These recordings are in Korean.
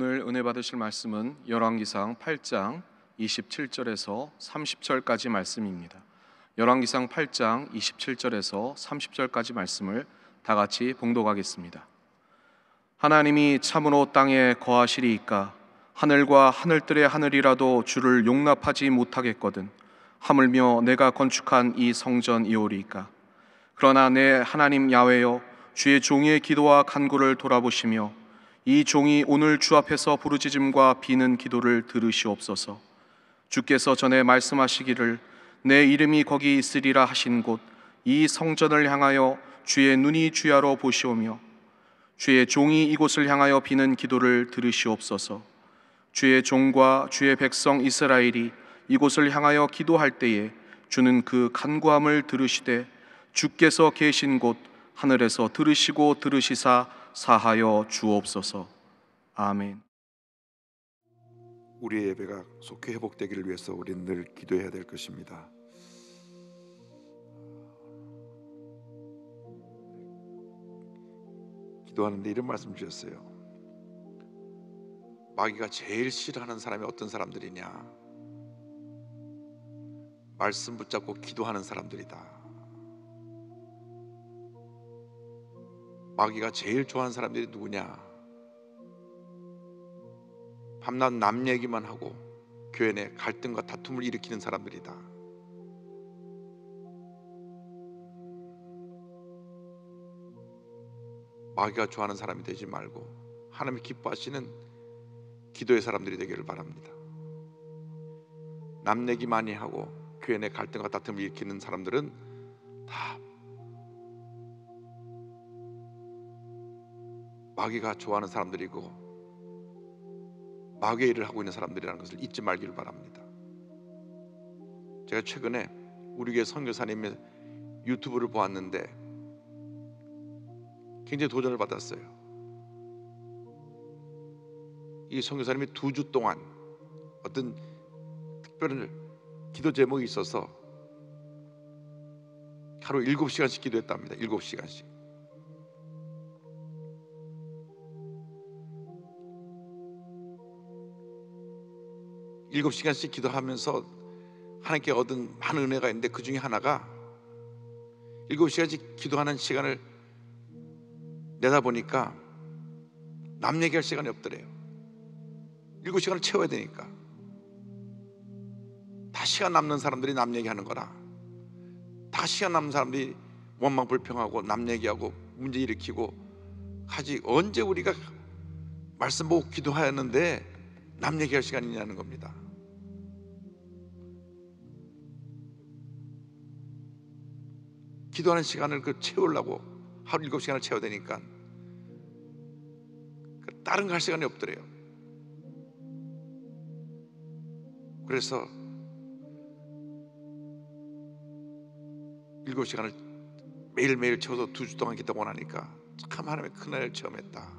오늘 은혜 받으실 말씀은 열왕기상 8장 27절에서 30절까지 말씀입니다. 열왕기상 8장 27절에서 30절까지 말씀을 다 같이 봉독하겠습니다. 하나님이 참으로 땅에 거하시리이까? 하늘과 하늘들의 하늘이라도 주를 용납하지 못하겠거든. 하물며 내가 건축한 이 성전이오리이까? 그러나 내 하나님 야훼여, 주의 종의 기도와 간구를 돌아보시며 이 종이 오늘 주 앞에서 부르짖음과 비는 기도를 들으시옵소서. 주께서 전에 말씀하시기를 내 이름이 거기 있으리라 하신 곳 이 성전을 향하여 주의 눈이 주야로 보시오며 주의 종이 이곳을 향하여 비는 기도를 들으시옵소서. 주의 종과 주의 백성 이스라엘이 이곳을 향하여 기도할 때에 주는 그 간구함을 들으시되 주께서 계신 곳 하늘에서 들으시고 들으시사 사하여 주옵소서. 아멘. 우리의 예배가 속히 회복되기를 위해서 우리는 늘 기도해야 될 것입니다. 기도하는데 이런 말씀 주셨어요. 마귀가 제일 싫어하는 사람이 어떤 사람들이냐? 말씀 붙잡고 기도하는 사람들이다. 마귀가 제일 좋아하는 사람들이 누구냐? 밤낮 남 얘기만 하고 교회 내 갈등과 다툼을 일으키는 사람들이다. 마귀가 좋아하는 사람이 되지 말고 하나님이 기뻐하시는 기도의 사람들이 되기를 바랍니다. 남 얘기 많이 하고 교회 내 갈등과 다툼을 일으키는 사람들은 다 마귀가 좋아하는 사람들이고 마귀의 일을 하고 있는 사람들이라는 것을 잊지 말기를 바랍니다. 제가 최근에 우리 교회 선교사님의 유튜브를 보았는데 굉장히 도전을 받았어요. 이 선교사님이 2주 동안 어떤 특별한 기도 제목이 있어서 하루 7시간씩 기도했답니다. 7시간씩. 일곱 시간씩 기도하면서 하나님께 얻은 많은 은혜가 있는데 그 중에 하나가 7시간씩 기도하는 시간을 내다보니까 남 얘기할 시간이 없더래요. 7시간을 채워야 되니까. 다 시간 남는 사람들이 남 얘기하는 거라. 다 시간 남는 사람들이 원망 불평하고 남 얘기하고 문제 일으키고 하지. 언제 우리가 말씀 보고 기도하였는데 남 얘기할 시간이 있냐는 겁니다. 기도하는 시간을 채우려고 하루 7시간을 채워야 되니까 다른 거 할 시간이 없더래요. 그래서 7시간을 매일매일 채워서 2주 동안 기도하고 나니까 참 하나님의 큰 은혜를 체험했다.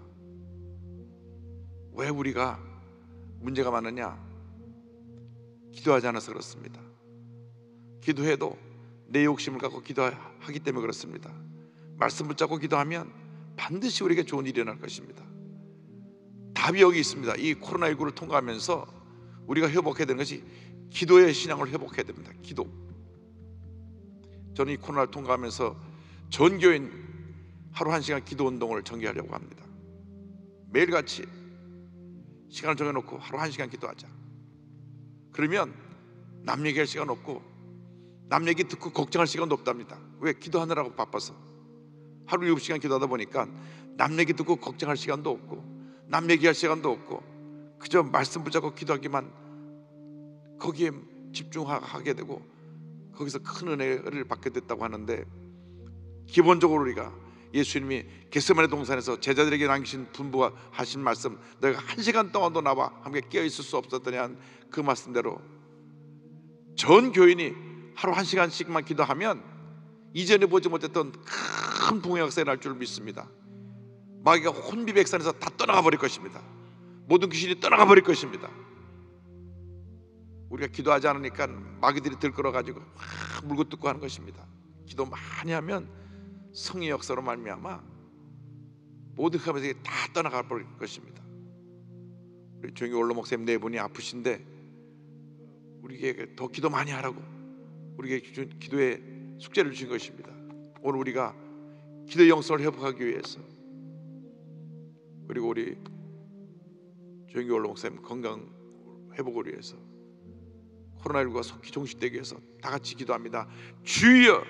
왜 우리가 문제가 많으냐? 기도하지 않아서 그렇습니다. 기도해도 내 욕심을 갖고 기도하기 때문에 그렇습니다. 말씀 붙잡고 기도하면 반드시 우리에게 좋은 일이 일어날 것입니다. 답이 여기 있습니다. 이 코로나19를 통과하면서 우리가 회복해야 되는 것이 기도의 신앙을 회복해야 됩니다. 기도. 저는 이 코로나를 통과하면서 전 교인 하루 1시간 기도 운동을 전개하려고 합니다. 매일같이 시간을 정해놓고 하루 1시간 기도하자. 그러면 남 얘기할 시간 없고 남 얘기 듣고 걱정할 시간도 없답니다. 왜? 기도하느라고 바빠서. 하루 7시간 기도하다 보니까 남 얘기 듣고 걱정할 시간도 없고 남 얘기할 시간도 없고 그저 말씀 붙잡고 기도하기만 거기에 집중하게 되고 거기서 큰 은혜를 받게 됐다고 하는데, 기본적으로 우리가 예수님이 겟세마네 동산에서 제자들에게 남기신 분부와 하신 말씀, 너희가 1시간 동안도 나와 함께 깨어 있을 수 없었더니 한 그 말씀대로 전 교인이 하루 1시간씩만 기도하면 이전에 보지 못했던 큰 부흥의 역사가 날 줄 믿습니다. 마귀가 혼비백산에서 다 떠나가 버릴 것입니다. 모든 귀신이 떠나가 버릴 것입니다. 우리가 기도하지 않으니까 마귀들이 들끓어가지고 물고 뜯고 하는 것입니다. 기도 많이 하면 성의 역사로 말미암아 모든 것이 다 떠나가 버릴 것입니다. 우리 조영기 원로 목사님 네 분이 아프신데 우리에게 더 기도 많이 하라고 우리에게 기도의 숙제를 주신 것입니다. 오늘 우리가 기도의 영성을 회복하기 위해서, 그리고 우리 조영기 원로 목사님 건강 회복을 위해서, 코로나19가 속히 종식되기 위해서 다 같이 기도합니다. 주여,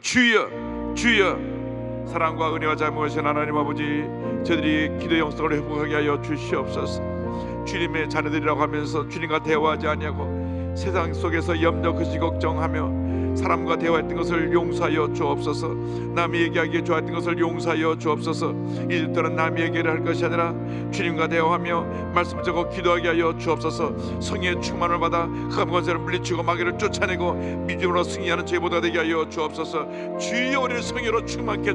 주여, 주여. 사랑과 은혜와 자비하신 하나님 아버지, 저들이 기도의 영성을 회복하게 하여 주시옵소서. 주님의 자녀들이라고 하면서 주님과 대화하지 아니하고 세상 속에서 염려, 근심, 걱정하며 사람과 대화했던 것을 용서하여 주옵소서. 남이 얘기하기에 좋았던 것을 용서하여 주옵소서. 이제부터는 남이 얘기를 할 것이 아니라 주님과 대화하며 말씀을 적어 기도하게 하여 주옵소서. 성령의 충만을 받아 흑암 권세를 물리치고 마귀를 쫓아내고 믿음으로 승리하는 제보다 되게 하여 주옵소서. 주여, 우리를 성령으로 충만케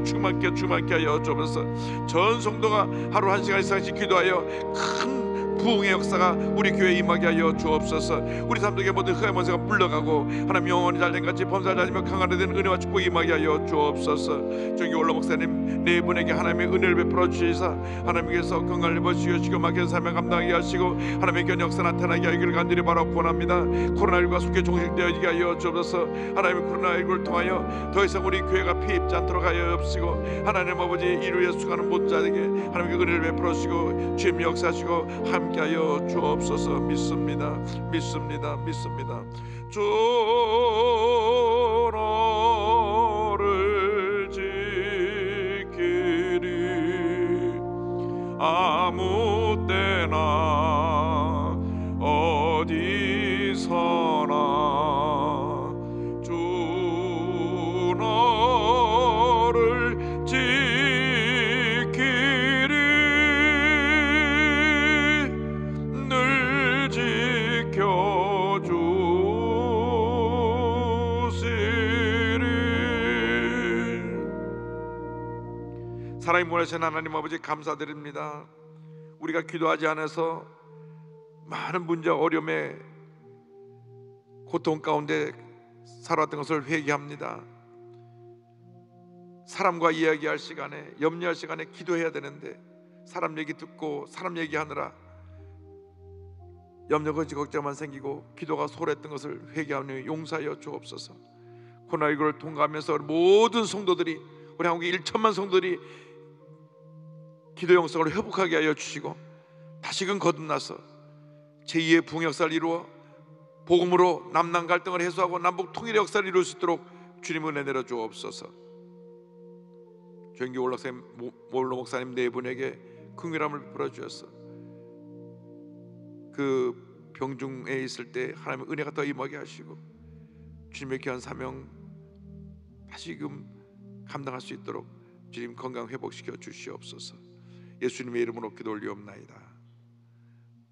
하여 주옵소서. 전 성도가 하루 1시간 이상씩 기도하여 큰 부흥의 역사가 우리 교회에 임하게 하여 주옵소서. 우리 삶속에 모든 흑암의 권세가 물러가고 하나님 영원히 잘된 같이 범사자니며 강하게 된 은혜와 축복이 임하게 하여 주옵소서. 저기 원로 목사님 네 분에게 하나님의 은혜를 베풀어 주시사 하나님께서 건강을 입어주시고 막힌 삶을 감당하게 하시고 하나님의 견 역사 나타나게 하기를 간절히 바라고 원합니다. 코로나19가 속히 종식되어지게 하여 주옵소서. 하나님의 코로나19를 통하여 더 이상 우리 교회가 피해 입지 않도록 하여 없으시고 하나님 아버지 이루에 수고하는 모든 자에게 하나님의 은혜를 베풀어 주시고 주님 역사하시고 함께하여 주옵소서. 믿습니다. 주 너를 지키리 아무 때나 어디서나 주 너를 지키리 늘 지켜주시리. 사랑이 원하시는 하나님 아버지, 감사드립니다. 우리가 기도하지 않아서 많은 문제, 어려움에 고통 가운데 살았던 것을 회개합니다. 사람과 이야기할 시간에, 염려할 시간에 기도해야 되는데 사람 얘기 듣고 사람 얘기하느라 염려, 근심, 걱정만 생기고 기도가 소홀했던 것을 회개하오니 용서하여 주옵소서. 코로나19를 통과하면서 모든 성도들이, 우리 한국의 1천만 성도들이 기도 영성을 회복하게 하여 주시고 다시금 거듭나서 제2의 부흥 역사를 이루어 복음으로 남남 갈등을 해소하고 남북 통일의 역사를 이룰 수 있도록 주님 은혜 내려 주옵소서. 조영기 원로 목사님 네 분에게 긍휼함을 베풀어 주셔서 그 병중에 있을 때 하나님의 은혜가 더 임하게 하시고 주님의 귀한 사명 다시금 감당할 수 있도록 주님 건강 회복시켜 주시옵소서. 예수님의 이름으로 기도 올리옵나이다.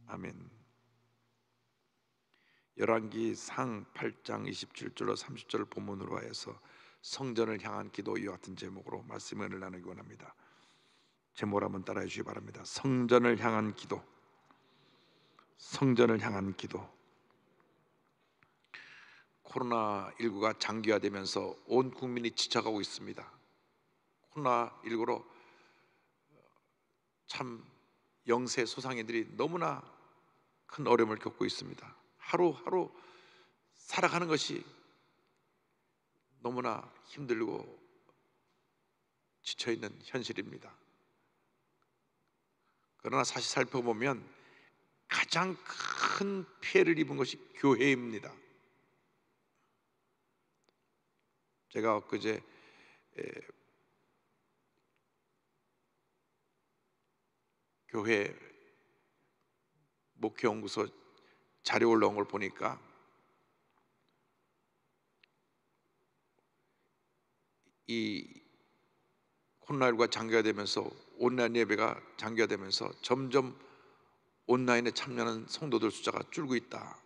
아멘. 열왕기상 8장 27절로 30절 본문으로 하여서 성전을 향한 기도, 이와 같은 제목으로 말씀을 나누기 원합니다. 제목을 한번 따라해 주시기 바랍니다. 성전을 향한 기도. 성전을 향한 기도. 코로나19가 장기화되면서 온 국민이 지쳐가고 있습니다. 코로나19로 참 영세 소상인들이 너무나 큰 어려움을 겪고 있습니다. 하루하루 살아가는 것이 너무나 힘들고 지쳐있는 현실입니다. 그러나 사실 살펴보면 가장 큰 피해를 입은 것이 교회입니다. 제가 엊그제 교회 목회연구소 자료 올라온 걸 보니까 이 코로나19가 장기화되면서 온라인 예배가 장기화되면서 점점 온라인에 참여하는 성도들 숫자가 줄고 있다.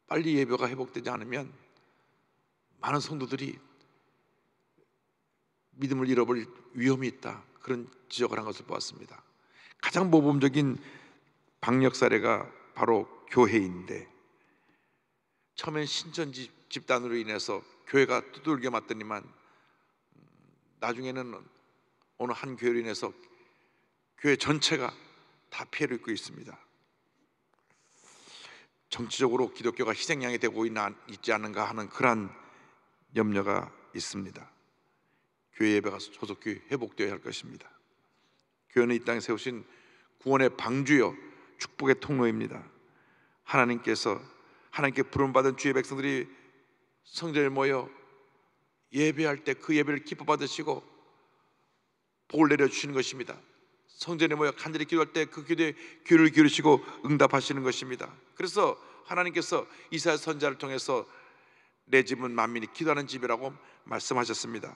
빨리 예배가 회복되지 않으면 많은 성도들이 믿음을 잃어버릴 위험이 있다. 그런 지적을 한 것을 보았습니다. 가장 모범적인 방역 사례가 바로 교회인데, 처음엔 신천 집단으로 인해서 교회가 두들겨 맞더니만 나중에는 어느 한 교회로 인해서 교회 전체가 다 피해를 입고 있습니다. 정치적으로 기독교가 희생양이 되고 있지 않는가 하는 그러한 염려가 있습니다. 교회 예배가 소속교회 회복되어야 할 것입니다. 교회는 이 땅에 세우신 구원의 방주요 축복의 통로입니다. 하나님께 부름받은 주의 백성들이 성전에 모여 예배할 때 그 예배를 기뻐 받으시고 복을 내려주시는 것입니다. 성전에 모여 간절히 기도할 때 그 기도에 귀를 기울이시고 응답하시는 것입니다. 그래서 하나님께서 이사야 선지자를 통해서 내 집은 만민이 기도하는 집이라고 말씀하셨습니다.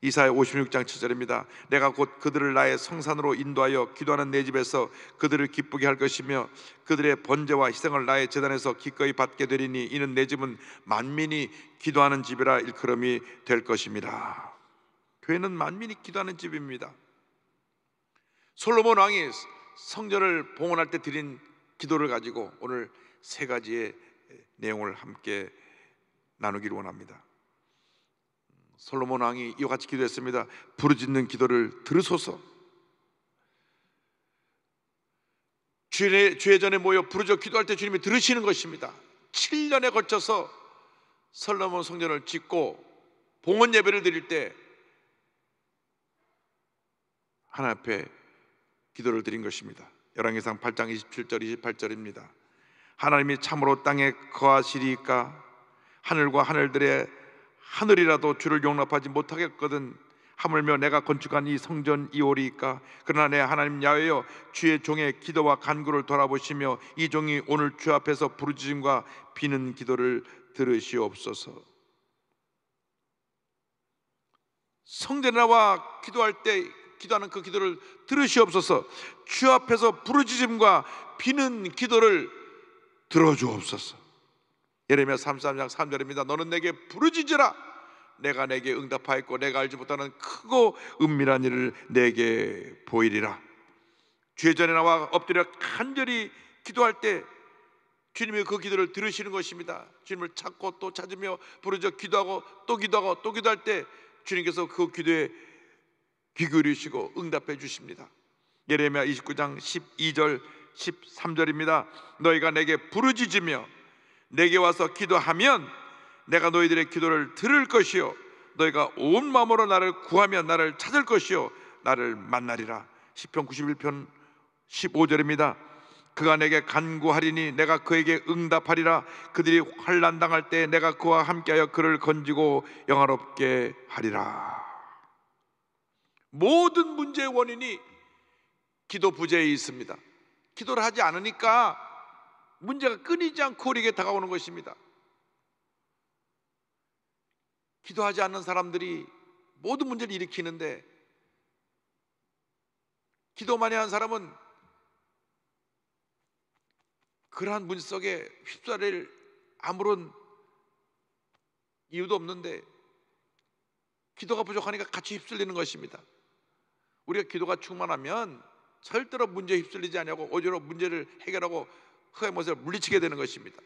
이사야 56장 7절입니다. 내가 곧 그들을 나의 성산으로 인도하여 기도하는 내 집에서 그들을 기쁘게 할 것이며 그들의 번제와 희생을 나의 제단에서 기꺼이 받게 되리니 이는 내 집은 만민이 기도하는 집이라 일컬음이 될 것입니다. 교회는 만민이 기도하는 집입니다. 솔로몬 왕이 성전을 봉헌할 때 드린 기도를 가지고 오늘 세 가지의 내용을 함께 나누기를 원합니다. 솔로몬 왕이 이와 같이 기도했습니다. 부르짖는 기도를 들으소서. 주의 전에 모여 부르짖어 기도할 때 주님이 들으시는 것입니다. 7년에 걸쳐서 솔로몬 성전을 짓고 봉헌 예배를 드릴 때 하나님 앞에 기도를 드린 것입니다. 열왕기상 8장 27절 28절입니다. 하나님이 참으로 땅에 거하시리까 하늘과 하늘이라도 주를 용납하지 못하겠거든 하물며 내가 건축한 이 성전이오리이까 그러나 내 하나님 야훼여 주의 종의 기도와 간구를 돌아보시며 이 종이 오늘 주 앞에서 부르짖음과 비는 기도를 들으시옵소서. 성전에 나와 기도할 때 기도하는 그 기도를 들으시옵소서. 주 앞에서 부르짖음과 비는 기도를 들어주옵소서. 예레미야 33장 3절입니다. 너는 내게 부르짖으라. 내가 내게 응답하였고 내가 알지 못하는 크고 은밀한 일을 내게 보이리라. 주의 전에 나와 엎드려 간절히 기도할 때 주님이 그 기도를 들으시는 것입니다. 주님을 찾고 또 찾으며 부르짖어 기도하고 또 기도하고 또 기도할 때 주님께서 그 기도에 귀 기울이시고 응답해 주십니다. 예레미야 29장 12절 13절입니다. 너희가 내게 부르짖으며 내게 와서 기도하면 내가 너희들의 기도를 들을 것이요 너희가 온 마음으로 나를 구하면 나를 찾을 것이요 나를 만나리라. 시편 91편 15절입니다. 그가 내게 간구하리니 내가 그에게 응답하리라. 그들이 환난 당할 때 내가 그와 함께하여 그를 건지고 영화롭게 하리라. 모든 문제의 원인이 기도 부재에 있습니다. 기도를 하지 않으니까 문제가 끊이지 않고 우리에게 다가오는 것입니다. 기도하지 않는 사람들이 모든 문제를 일으키는데 기도 많이 한 사람은 그러한 문제 속에 휩싸릴 아무런 이유도 없는데 기도가 부족하니까 같이 휩쓸리는 것입니다. 우리가 기도가 충만하면 절대로 문제에 휩쓸리지 않냐고 오히려 문제를 해결하고 흑의 못을 물리치게 되는 것입니다.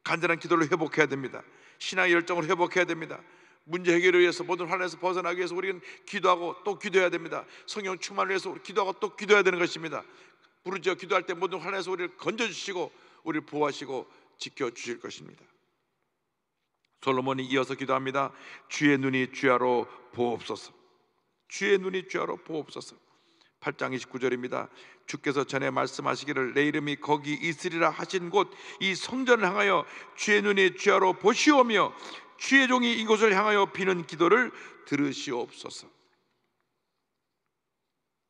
간절한 기도를 회복해야 됩니다. 신앙의 열정을 회복해야 됩니다. 문제 해결을 위해서 모든 환난에서 벗어나기 위해서 우리는 기도하고 또 기도해야 됩니다. 성령 충만을 위해서 기도하고 또 기도해야 되는 것입니다. 부르짖어 기도할 때 모든 환난에서 우리를 건져주시고 우리를 보호하시고 지켜주실 것입니다. 솔로몬이 이어서 기도합니다. 주의 눈이 주야로 보옵소서. 주의 눈이 주야로 보옵소서. 8장 29절입니다. 주께서 전에 말씀하시기를 내 이름이 거기 있으리라 하신 곳 이 성전을 향하여 주의 눈이 주야로 보시오며 주의 종이 이곳을 향하여 비는 기도를 들으시옵소서.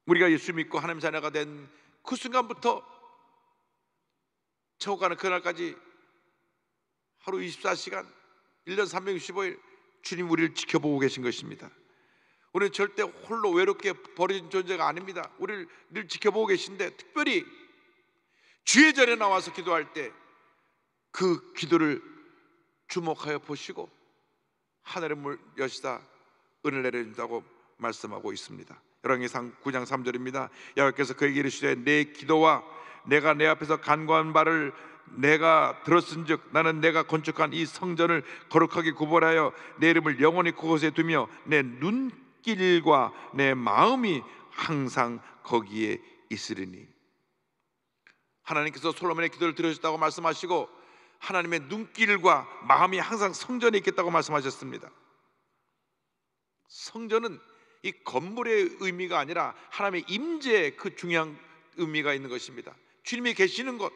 우리가 예수 믿고 하나님 자녀가 된 그 순간부터 천국 가는 그날까지 하루 24시간 1년 365일 주님 우리를 지켜보고 계신 것입니다. 우리는 절대 홀로 외롭게 버려진 존재가 아닙니다. 우리를 늘 지켜보고 계신데 특별히 주의 전에 나와서 기도할 때 그 기도를 주목하여 보시고 하늘의 문 여시다 은을 내려준다고 말씀하고 있습니다. 열왕기상 9장 3절입니다. 여호와께서 그에게 이르시되 내 기도와 내가 내 앞에서 간구한 바를 내가 들었은즉 나는 내가 건축한 이 성전을 거룩하게 구벌하여 내 이름을 영원히 그곳에 두며 내 눈길과 내 마음이 항상 거기에 있으리니. 하나님께서 솔로몬의 기도를 들으셨다고 말씀하시고 하나님의 눈길과 마음이 항상 성전에 있겠다고 말씀하셨습니다. 성전은 이 건물의 의미가 아니라 하나님의 임재의 그 중요한 의미가 있는 것입니다. 주님이 계시는 곳,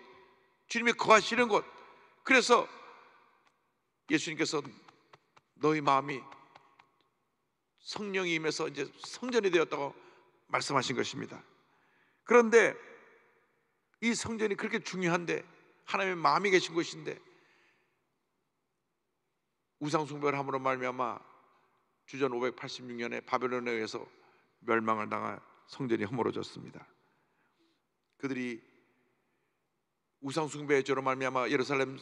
주님이 거하시는 곳. 그래서 예수님께서 너희 마음이 성령이 임해서 이제 성전이 되었다고 말씀하신 것입니다. 그런데 이 성전이 그렇게 중요한데, 하나님의 마음이 계신 곳인데 우상 숭배를 함으로 말미암아 주전 586년에 바벨론에 의해서 멸망을 당한 성전이 허물어졌습니다. 그들이 우상 숭배의 죄로 말미암아 예루살렘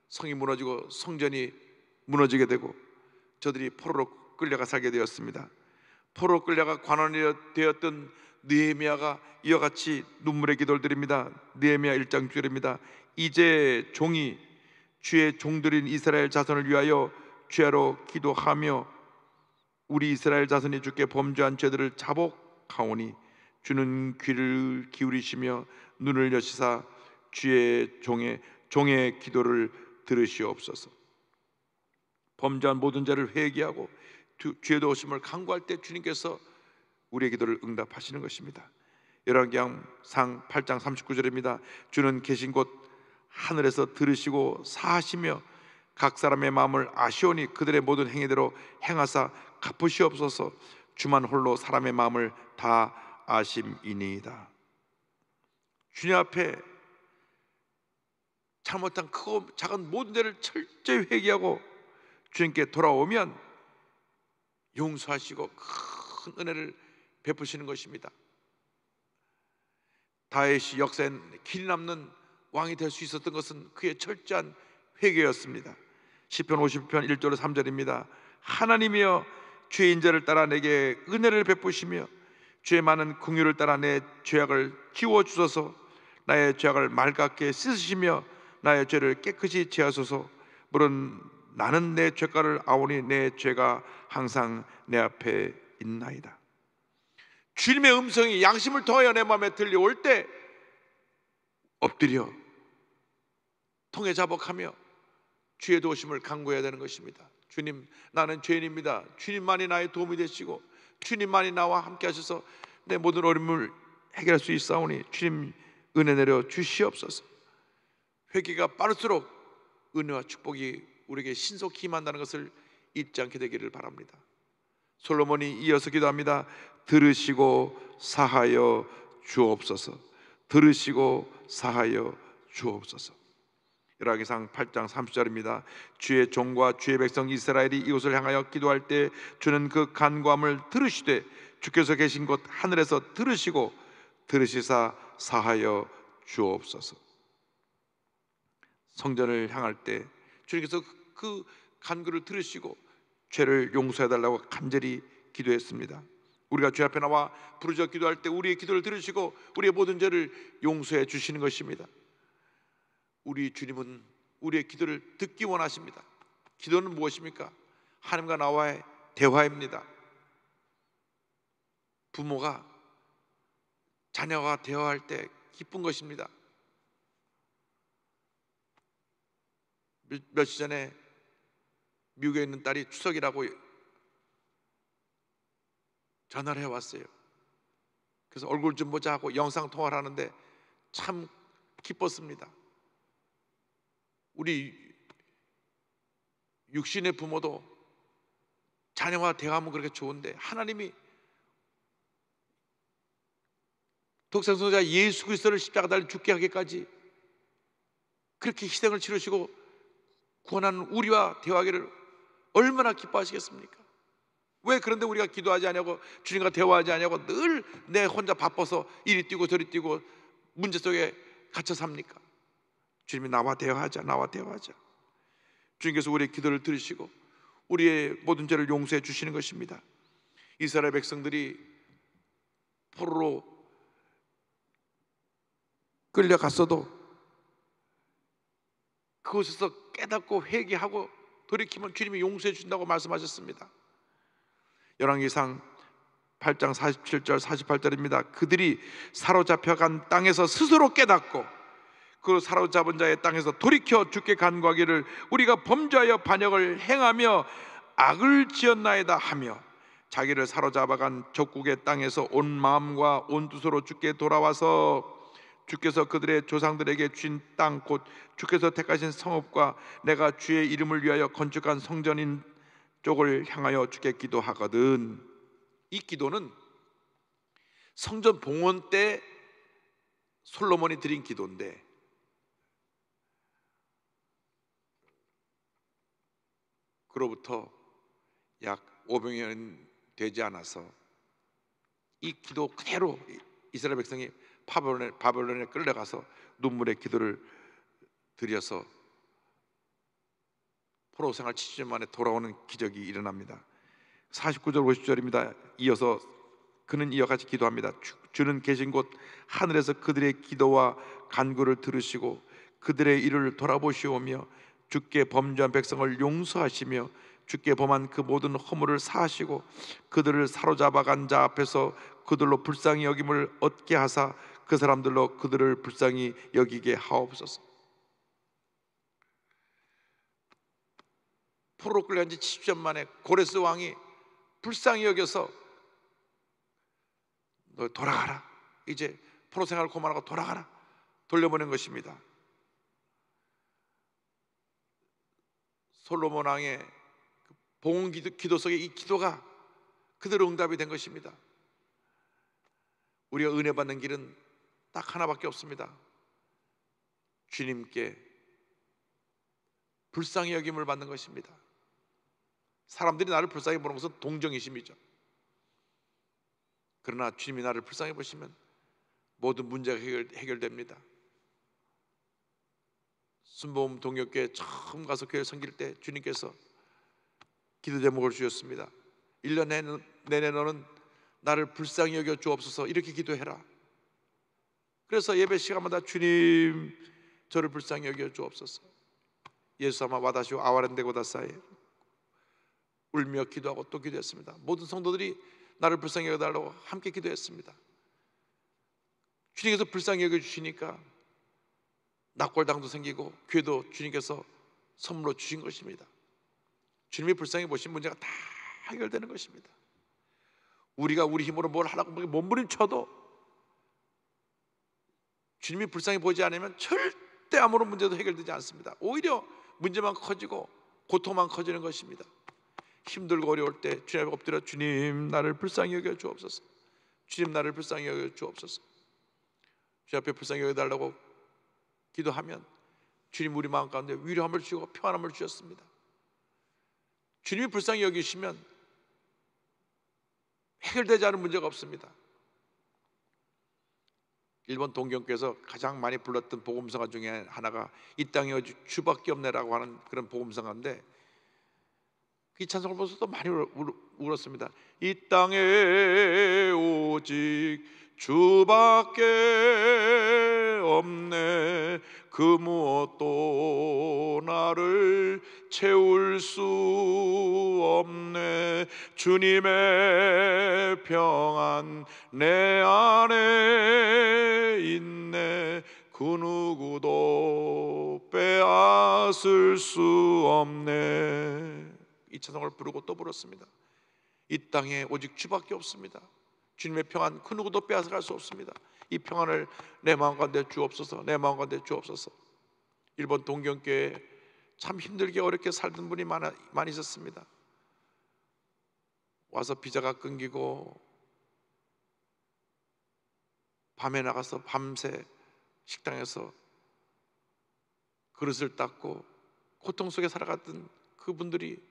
성이 무너지고 성전이 무너지게 되고 저들이 포로로 끌려가 살게 되었습니다. 포로로 끌려가 관원이 되었던 느헤미야가 이와 같이 눈물의 기도를 드립니다. 느헤미야 1장 6절입니다. 이제 종이 주의 종들인 이스라엘 자손을 위하여 주야로 기도하며 우리 이스라엘 자손이 주께 범죄한 죄들을 자복하오니 주는 귀를 기울이시며 눈을 여시사 주의 종의 기도를 들으시옵소서. 범죄한 모든 죄를 회개하고 주의 도우심을 간구할 때 주님께서 우리의 기도를 응답하시는 것입니다. 열왕기상 8장 39절입니다. 주는 계신 곳 하늘에서 들으시고 사하시며 각 사람의 마음을 아시오니 그들의 모든 행위대로 행하사 갚으시옵소서. 주만 홀로 사람의 마음을 다 아심이니이다. 주님 앞에 잘못한 크고 작은 모든 죄를 철저히 회개하고 주님께 돌아오면 용서하시고 큰 은혜를 베푸시는 것입니다. 다윗이 역사에 길이 남는 왕이 될 수 있었던 것은 그의 철저한 회개였습니다. 시편 50편 1절 3절입니다. 하나님이여 주의 인자를 따라 내게 은혜를 베푸시며 주의 많은 긍휼을 따라 내 죄악을 지워주소서. 나의 죄악을 맑게 씻으시며 나의 죄를 깨끗이 제하소서. 물론 나는 내 죄가를 아오니 내 죄가 항상 내 앞에 있나이다. 주님의 음성이 양심을 통하여 내 마음에 들려올 때 엎드려 통해 자복하며 주의 도우심을 간구해야 되는 것입니다. 주님, 나는 죄인입니다. 주님만이 나의 도움이 되시고 주님만이 나와 함께 하셔서 내 모든 어려움을 해결할 수 있사오니 주님 은혜 내려 주시옵소서. 회개가 빠를수록 은혜와 축복이 우리에게 신속히 임한다는 것을 잊지 않게 되기를 바랍니다. 솔로몬이 이어서 기도합니다. 들으시고 사하여 주옵소서. 들으시고 사하여 주옵소서. 열왕기상 8장 30절입니다. 주의 종과 주의 백성 이스라엘이 이곳을 향하여 기도할 때 주는 그 간구함을 들으시되 주께서 계신 곳 하늘에서 들으시고 들으시사 사하여 주옵소서. 성전을 향할 때 주님께서 그 간구를 들으시고 죄를 용서해달라고 간절히 기도했습니다. 우리가 주 앞에 나와 부르짖어 기도할 때 우리의 기도를 들으시고 우리의 모든 죄를 용서해 주시는 것입니다. 우리 주님은 우리의 기도를 듣기 원하십니다. 기도는 무엇입니까? 하나님과 나와의 대화입니다. 부모가 자녀와 대화할 때 기쁜 것입니다. 며칠 전에 미국에 있는 딸이 추석이라고 전화를 해왔어요. 그래서 얼굴 좀 보자 하고 영상통화를 하는데 참 기뻤습니다. 우리 육신의 부모도 자녀와 대화하면 그렇게 좋은데 하나님이 독생성자 예수 그리스도를 십자가 달려 죽게 하기까지 그렇게 희생을 치르시고 구원하는 우리와 대화하기를 얼마나 기뻐하시겠습니까? 왜 그런데 우리가 기도하지 않냐고, 주님과 대화하지 않냐고 늘 내 혼자 바빠서 이리 뛰고 저리 뛰고 문제 속에 갇혀 삽니까? 주님이 나와 대화하자, 나와 대화하자. 주님께서 우리의 기도를 들으시고 우리의 모든 죄를 용서해 주시는 것입니다. 이스라엘 백성들이 포로로 끌려갔어도 그곳에서 깨닫고 회개하고 돌이키면 주님이 용서해 준다고 말씀하셨습니다. 열왕기상 8장 47절 48절입니다. 그들이 사로잡혀간 땅에서 스스로 깨닫고 그 사로잡은 자의 땅에서 돌이켜 주께 간구하기를 우리가 범죄하여 반역을 행하며 악을 지었나이다 하며 자기를 사로잡아간 적국의 땅에서 온 마음과 온 뜻으로 주께 돌아와서 주께서 그들의 조상들에게 주신 땅 곧 주께서 택하신 성읍과 내가 주의 이름을 위하여 건축한 성전인 쪽을 향하여 주께 기도하거든. 이 기도는 성전 봉헌 때 솔로몬이 드린 기도인데, 그로부터 약 500년 되지 않아서 이 기도 그대로 이스라엘 백성이 바벨론에 끌려가서 눈물의 기도를 드려서 포로 생활 70년 만에 돌아오는 기적이 일어납니다. 49절 50절입니다. 이어서 그는 이와 같이 기도합니다. 주는 계신 곳 하늘에서 그들의 기도와 간구를 들으시고 그들의 일을 돌아보시오며 주께 범죄한 백성을 용서하시며 주께 범한 그 모든 허물을 사하시고 그들을 사로잡아간 자 앞에서 그들로 불쌍히 여김을 얻게 하사 그 사람들로 그들을 불쌍히 여기게 하옵소서. 포로로 끌려간 지 70년 만에 고레스 왕이 불쌍히 여겨서 너 돌아가라, 이제 포로 생활을 그만하고 돌아가라, 돌려보낸 것입니다. 솔로몬 왕의 봉헌 기도 속에 이 기도가 그대로 응답이 된 것입니다. 우리가 은혜 받는 길은 딱 하나밖에 없습니다. 주님께 불쌍히 여김을 받는 것입니다. 사람들이 나를 불쌍히 보는 것은 동정이심이죠. 그러나 주님이 나를 불쌍히 보시면 모든 문제가 해결됩니다. 순복음 동역교회 처음 가서 교회 섬길 때 주님께서 기도 제목을 주셨습니다. 1년 내내 너는 나를 불쌍히 여겨 주옵소서, 이렇게 기도해라. 그래서 예배 시간마다 주님 저를 불쌍히 여겨 주옵소서, 예수様와다시오 아와렌데 고다사이 울며 기도하고 또 기도했습니다. 모든 성도들이 나를 불쌍히 여겨달라고 함께 기도했습니다. 주님께서 불쌍히 여겨주시니까 낙골당도 생기고 교회도 주님께서 선물로 주신 것입니다. 주님이 불쌍히 보신 문제가 다 해결되는 것입니다. 우리가 우리 힘으로 뭘 하라고 몸부림쳐도 주님이 불쌍히 보지 않으면 절대 아무런 문제도 해결되지 않습니다. 오히려 문제만 커지고 고통만 커지는 것입니다. 힘들고 어려울 때 주님 앞에 엎드려 주님 나를 불쌍히 여겨 주옵소서, 주님 나를 불쌍히 여겨 주옵소서, 주님 앞에 불쌍히 여겨달라고 기도하면 주님 우리 마음 가운데 위로함을 주시고 평안함을 주셨습니다. 주님이 불쌍히 여기시면 해결되지 않은 문제가 없습니다. 일본 동경교에서 가장 많이 불렀던 복음성가 중에 하나가 이 땅에 오직 주밖에 없네라고 하는 그런 복음성가인데, 이 찬송을 보면서도 많이 울었습니다. 이 땅에 오직 주밖에 없네, 그 무엇도 나를 채울 수 없네, 주님의 평안 내 안에 있네, 그 누구도 빼앗을 수 없네. 이 찬송을 부르고 또 불렀습니다. 이 땅에 오직 주밖에 없습니다. 주님의 평안 그 누구도 빼앗아갈 수 없습니다. 이 평안을 내 마음 가운데 주옵소서, 내 마음 가운데 주옵소서. 일본 동경교회에 참 힘들게 어렵게 살던 분이 많이 있었습니다. 와서 비자가 끊기고 밤에 나가서 밤새 식당에서 그릇을 닦고 고통 속에 살아갔던 그분들이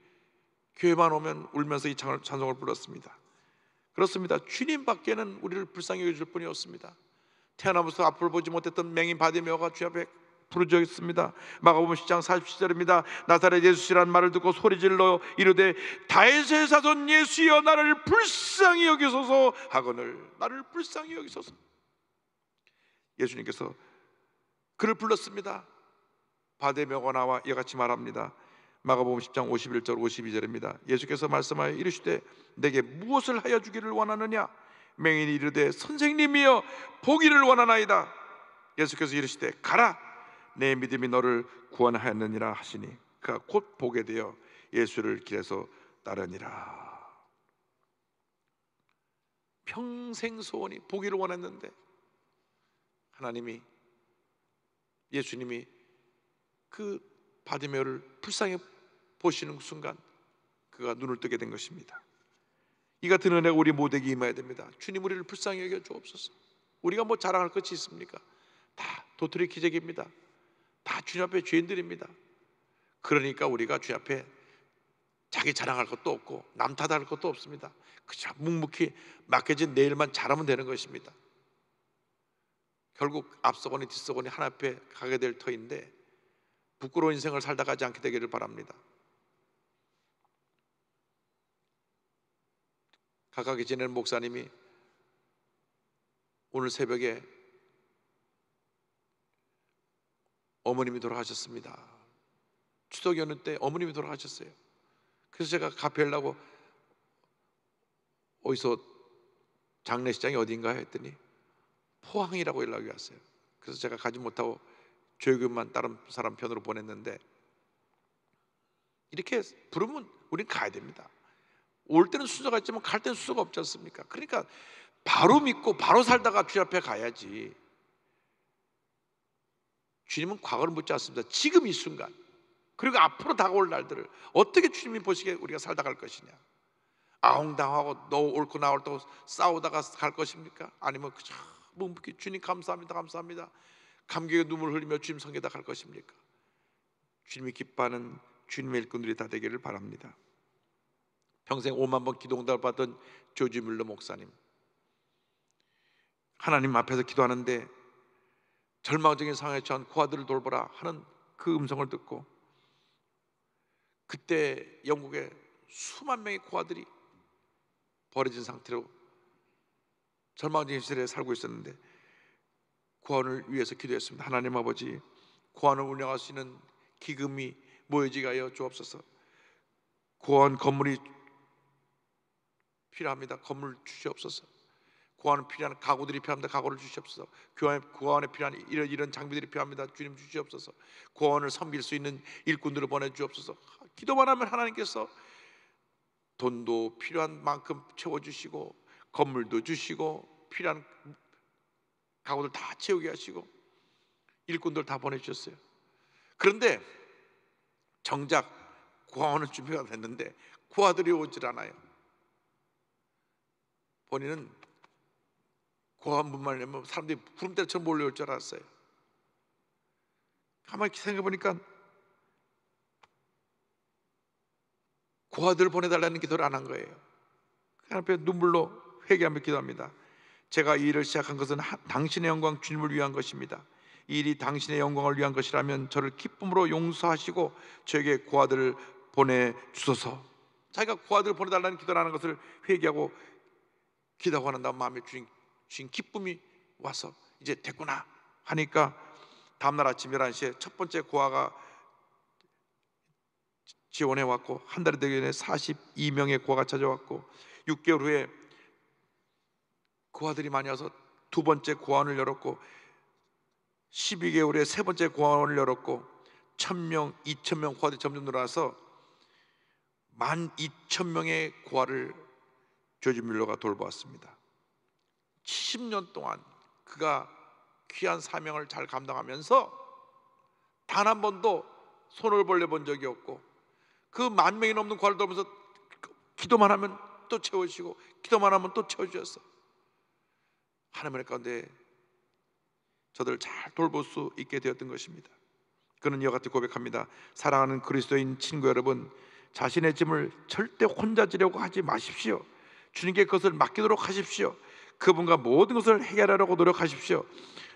교회만 오면 울면서 이 찬송을 불렀습니다. 그렇습니다. 주님밖에는 우리를 불쌍히 여겨줄 분이 없습니다. 태어나면서 앞을 보지 못했던 맹인 바디메오가 주 앞에 부르짖었습니다. 마가복음 10장 47절입니다. 나사렛 예수시라는 말을 듣고 소리질러 이르되 다윗의 자손 예수여 나를 불쌍히 여기소서 하거늘, 나를 불쌍히 여기소서. 예수님께서 그를 불렀습니다. 바디메오가 나와 이와 같이 말합니다. 마가복음 10장 51절 52절입니다. 예수께서 말씀하여 이르시되 내게 무엇을 하여 주기를 원하느냐? 맹인이 이르되 선생님이여 보기를 원하나이다. 예수께서 이르시되 가라, 내 믿음이 너를 구원하였느니라 하시니 그가 곧 보게 되어 예수를 길에서 따르니라. 평생 소원이 보기를 원했는데 하나님이, 예수님이 그 바디메오를 불쌍히 보시는 순간 그가 눈을 뜨게 된 것입니다. 이 같은 은혜가 우리 모두에게 임해야 됩니다. 주님, 우리를 불쌍히 여겨 주옵소서. 우리가 뭐 자랑할 것이 있습니까? 다 도토리 기적입니다. 다 주님 앞에 죄인들입니다. 그러니까 우리가 주님 앞에 자기 자랑할 것도 없고 남 탓할 것도 없습니다. 그저 묵묵히 맡겨진 내 일만 잘하면 되는 것입니다. 결국 앞서거니 뒤서거니 하나님 앞에 가게 될 터인데 부끄러운 인생을 살다 가지 않게 되기를 바랍니다. 가까이 지내는 목사님이 오늘 새벽에 어머님이 돌아가셨습니다. 추석 연휴 때 어머님이 돌아가셨어요. 그래서 제가 가필라고 어디서 장례식장이 어딘가 했더니 포항이라고 연락이 왔어요. 그래서 제가 가지 못하고 조교만 다른 사람 편으로 보냈는데, 이렇게 부르면 우린 가야 됩니다. 올 때는 순서가 있지만 갈 때는 순서가 없지 않습니까? 그러니까 바로 믿고 바로 살다가 주님 앞에 가야지. 주님은 과거를 묻지 않습니다. 지금 이 순간, 그리고 앞으로 다가올 날들을 어떻게 주님이 보시기에 우리가 살다 갈 것이냐. 아웅당하고 너 옳고 나 옳다고 싸우다가 갈 것입니까? 아니면 그저 묵묵히 주님 감사합니다 감사합니다 감격의 눈물 흘리며 주님 섬기다 갈 것입니까? 주님이 기뻐하는 주님의 일꾼들이 다 되기를 바랍니다. 평생 5만 번 기도 응답을 받던 조지 뮬러 목사님, 하나님 앞에서 기도하는데 절망적인 상황에 처한 고아들을 돌보라 하는 그 음성을 듣고, 그때 영국에 수만 명의 고아들이 버려진 상태로 절망적인 시절에 살고 있었는데 고아원을 위해서 기도했습니다. 하나님 아버지, 고아원을 운영할 수 있는 기금이 모여지게 하여 주옵소서. 고아원 건물이 필요합니다. 건물 주시옵소서. 고아원에 필요한 가구들이 필요합니다. 가구를 주시옵소서. 고아원에 필요한 이런 장비들이 필요합니다. 주님 주시옵소서. 고아원을 섬길 수 있는 일꾼들을 보내주옵소서. 기도만 하면 하나님께서 돈도 필요한 만큼 채워주시고 건물도 주시고 필요한 가구들 다 채우게 하시고 일꾼들 다 보내주셨어요. 그런데 정작 고아원은 준비가 됐는데 고아들이 오질 않아요. 본인은 고아원 문만 열면 사람들이 구름대처럼 몰려올 줄 알았어요. 가만히 생각해보니까 고아들을 보내달라는 기도를 안 한 거예요. 그 앞에 눈물로 회개하며 기도합니다. 제가 이 일을 시작한 것은 당신의 영광 주님을 위한 것입니다. 이 일이 당신의 영광을 위한 것이라면 저를 기쁨으로 용서하시고 저에게 고아들을 보내주소서. 자기가 고아들을 보내달라는 기도를 하는 것을 회개하고 기도하고 난 다음 마음에 주신 기쁨이 와서 이제 됐구나 하니까 다음날 아침 11시에 첫 번째 고아가 지원해 왔고, 한 달이 되기 전에 42명의 고아가 찾아왔고, 6개월 후에 고아들이 많이 와서 두 번째 고아원을 열었고, 12개월에 세 번째 고아원을 열었고, 1000명, 2000명 고아들이 점점 늘어나서 12,000명의 고아를 조지 뮬러가 돌보았습니다. 70년 동안 그가 귀한 사명을 잘 감당하면서 단 한 번도 손을 벌려본 적이 없고, 그 10,000명이 넘는 고아를 돌보면서 기도만 하면 또 채워주시고 기도만 하면 또 채워주셨어. 하나님의 가운데 저들을 잘 돌볼 수 있게 되었던 것입니다. 그는 이와 같이 고백합니다. 사랑하는 그리스도인 친구 여러분, 자신의 짐을 절대 혼자 지려고 하지 마십시오. 주님께 그것을 맡기도록 하십시오. 그분과 모든 것을 해결하려고 노력하십시오.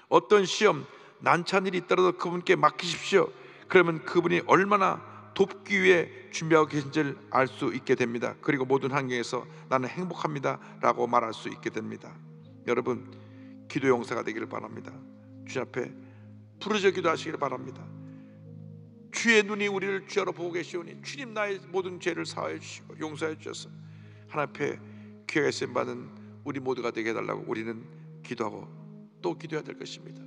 어떤 시험, 난처한 일이 있더라도 그분께 맡기십시오. 그러면 그분이 얼마나 돕기 위해 준비하고 계신지를 알 수 있게 됩니다. 그리고 모든 환경에서 나는 행복합니다 라고 말할 수 있게 됩니다. 여러분, 기도 용사가 되기를 바랍니다. 주 앞에 부르짖어 기도하시기를 바랍니다. 주의 눈이 우리를 주야로 보고 계시오니 주님 나의 모든 죄를 사하여 주시고 용서해 주셔서 하나님 앞에 귀하게 쓰임받은 우리 모두가 되게 해달라고 우리는 기도하고 또 기도해야 될 것입니다.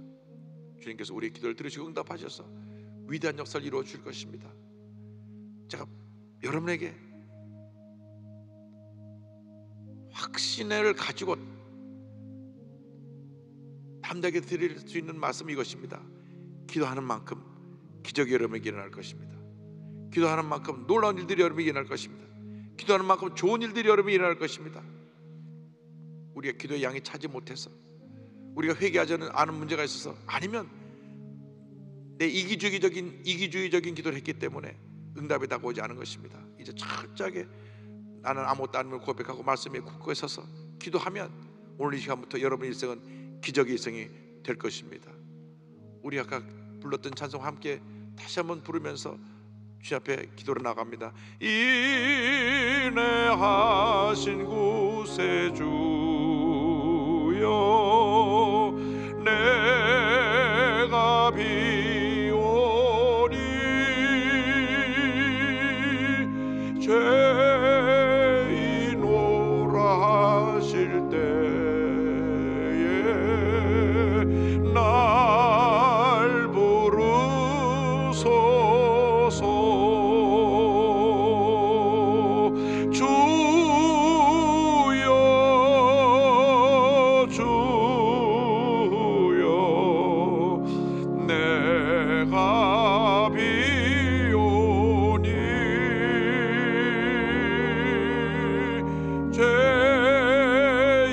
주님께서 우리의 기도를 들으시고 응답하셔서 위대한 역사를 이루어 줄 것입니다. 제가 여러분에게 확신을 가지고 담대하게 드릴 수 있는 말씀이 이것입니다. 기도하는 만큼 기적이 여러분에게 일어날 것입니다. 기도하는 만큼 놀라운 일들이 여러분에게 일어날 것입니다. 기도하는 만큼 좋은 일들이 여러분에게 일어날 것입니다. 우리가 기도의 양이 차지 못해서, 우리가 회개하지 않은 문제가 있어서, 아니면 내 이기주의적인 기도를 했기 때문에 응답이 다가오지 않은 것입니다. 이제 철저하게 나는 아무것도 아님을 고백하고 말씀에 굳건히 서서 기도하면 오늘 이 시간부터 여러분의 일생은 기적의 일생이 될 것입니다. 우리 아까 불렀던 찬송 함께 다시 한번 부르면서 주님 앞에 기도로 나갑니다. 인내하신 구세주여, 내가 비오니 죄인오라 하실 때에 날 부르소서. 주여 주여, 내가 비오니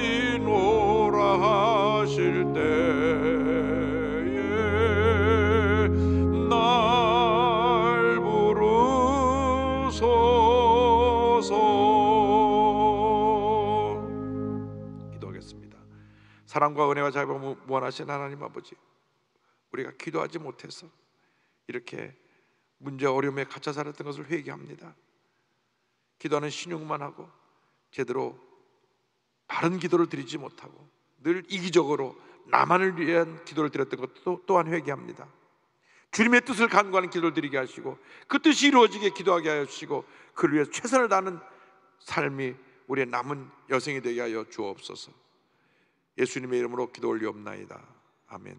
죄인오라 하실 때에 날 부르소서. 기도하겠습니다. 사랑과 은혜와 자비가 무한하신 하나님 아버지, 우리가 기도하지 못해서 이렇게 문제 어려움에 갇혀 살았던 것을 회개합니다. 기도하는 신용만 하고 제대로 바른 기도를 드리지 못하고 늘 이기적으로 나만을 위한 기도를 드렸던 것도 또한 회개합니다. 주님의 뜻을 간구하는 기도를 드리게 하시고 그 뜻이 이루어지게 기도하게 하여 주시고 그를 위해 최선을 다하는 삶이 우리의 남은 여생이 되게 하여 주옵소서. 예수님의 이름으로 기도 올리옵나이다. 아멘.